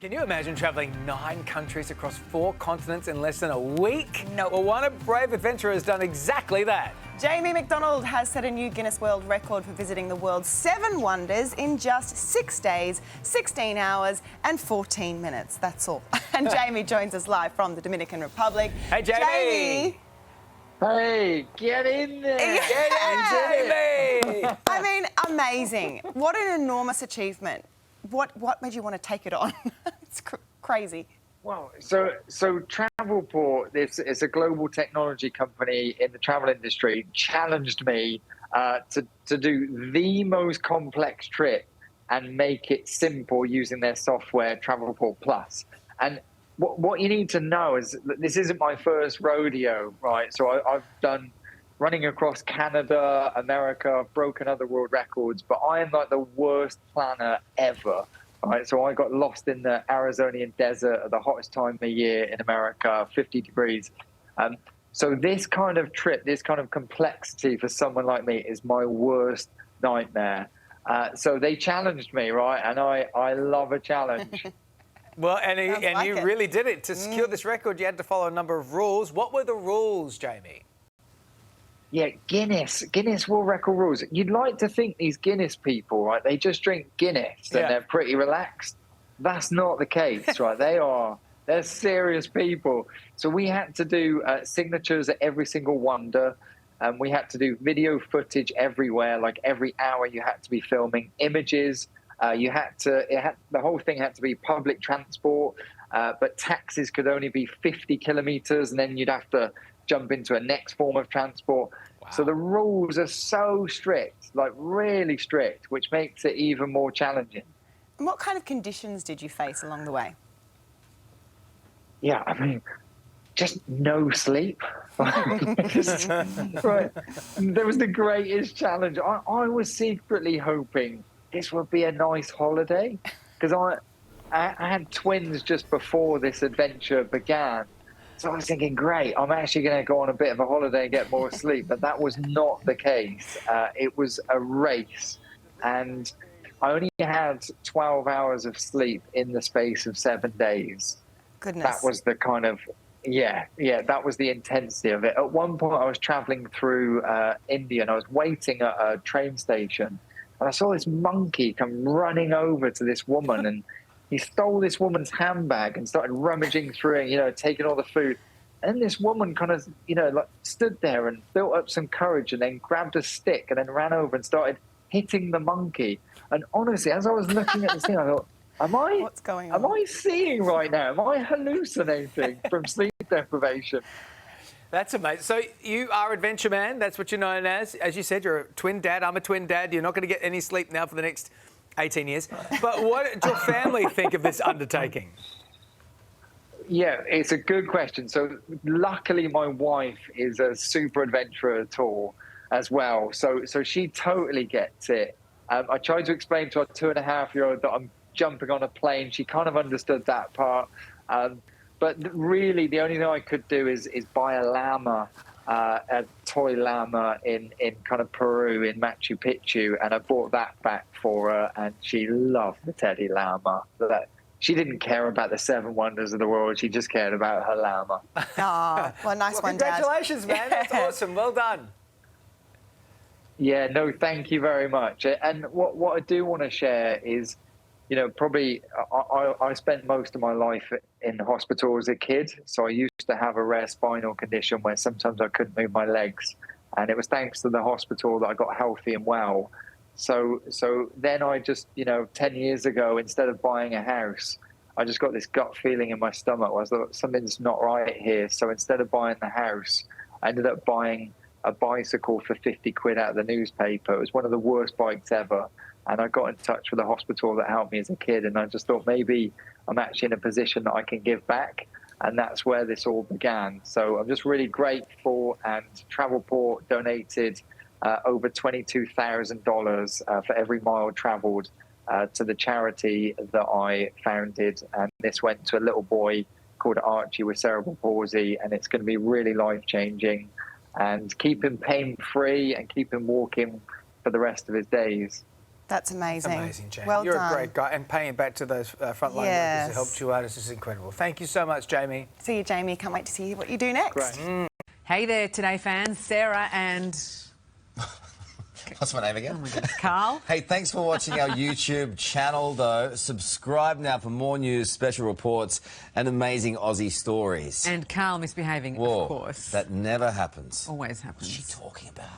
Can you imagine travelling 9 countries across 4 continents in less than a week? No. Well, one brave adventurer has done exactly that. Jamie McDonald has set a new Guinness World Record for visiting the world's 7 wonders in just 6 days, 16 hours and 14 minutes. That's all. And Jamie joins us live from the Dominican Republic. Hey, Jamie! Hey, get in there! Get in, Jamie! I mean, amazing. What an enormous achievement. What made you want to take it on? It's crazy. Well, so Travelport, this is a global technology company in the travel industry, challenged me to do the most complex trip and make it simple using their software, Travelport Plus. And what you need to know is that this isn't my first rodeo, right? So I've done running across Canada, America, I've broken other world records, but I am like the worst planner ever. Right, so I got lost in the Arizonian desert at the hottest time of the year in America, 50 degrees. So this kind of trip, this kind of complexity for someone like me is my worst nightmare. So they challenged me, right? And I love a challenge. Well, and you it. really did it. To secure this record, you had to follow a number of rules. What were the rules, Jamie? Yeah, Guinness World Record rules. You'd like to think these Guinness people, right, they just drink Guinness and they're pretty relaxed. That's not the case, right? They're serious people. So we had to do signatures at every single wonder. We had to do video footage everywhere, like every hour you had to be filming images. The whole thing had to be public transport, but taxis could only be 50 kilometers, and then you'd have to jump into a next form of transport. Wow. So the rules are so strict, like really strict, which makes it even more challenging. And what kind of conditions did you face along the way? Yeah, I mean, just no sleep. Right. There was the greatest challenge. I was secretly hoping this would be a nice holiday, because I had twins just before this adventure began. So I was thinking, great, I'm actually going to go on a bit of a holiday and get more sleep. But that was not the case. It was a race. And I only had 12 hours of sleep in the space of 7 days. Goodness. That was the kind of, that was the intensity of it. At one point, I was traveling through India and I was waiting at a train station. And I saw this monkey come running over to this woman, and he stole this woman's handbag and started rummaging through it, taking all the food. And this woman kind of, stood there and built up some courage and then grabbed a stick and then ran over and started hitting the monkey. And honestly, as I was looking at this thing, I thought, What's going on? Am I seeing right now? Am I hallucinating from sleep deprivation? That's amazing. So you are Adventure Man. That's what you're known as. As you said, you're a twin dad. I'm a twin dad. You're not going to get any sleep now for the next 18 years. But what did your family think of this undertaking? Yeah, it's a good question. So luckily my wife is a super adventurer tour as well. So she totally gets it. I tried to explain to our 2.5-year-old that I'm jumping on a plane. She kind of understood that part. But really the only thing I could do is buy a llama, a toy llama in kind of Peru, in Machu Picchu, and I bought that back for her, and she loved the teddy llama. She didn't care about the 7 wonders of the world, she just cared about her llama. Oh, well, nice one, Dad. Congratulations, man. That's awesome. Well done. Yeah, no, thank you very much. And what I do want to share is, probably I spent most of my life in hospital as a kid. So I used to have a rare spinal condition where sometimes I couldn't move my legs. And it was thanks to the hospital that I got healthy and well. So then I just, 10 years ago, instead of buying a house, I just got this gut feeling in my stomach. I thought something's not right here. So instead of buying the house, I ended up buying a bicycle for 50 quid out of the newspaper. It was one of the worst bikes ever. And I got in touch with the hospital that helped me as a kid. And I just thought maybe I'm actually in a position that I can give back. And that's where this all began. So I'm just really grateful. And Travelport donated over $22,000 for every mile traveled to the charity that I founded. And this went to a little boy called Archie with cerebral palsy. And it's going to be really life-changing and keep him pain-free and keep him walking for the rest of his days. That's amazing. Amazing, Jamie. Well You're done. a great guy. And paying it back to those frontline workers Yes. who helped you out is just incredible. Thank you so much, Jamie. See you, Jamie. Can't wait to see what you do next. Great. Hey there, Today fans. Sarah and What's my name again? oh my God, Carl. Hey, thanks for watching our YouTube channel, though. Subscribe now for more news, special reports, and amazing Aussie stories. And Carl misbehaving, Whoa, of course. that never happens. Always happens. What's she talking about?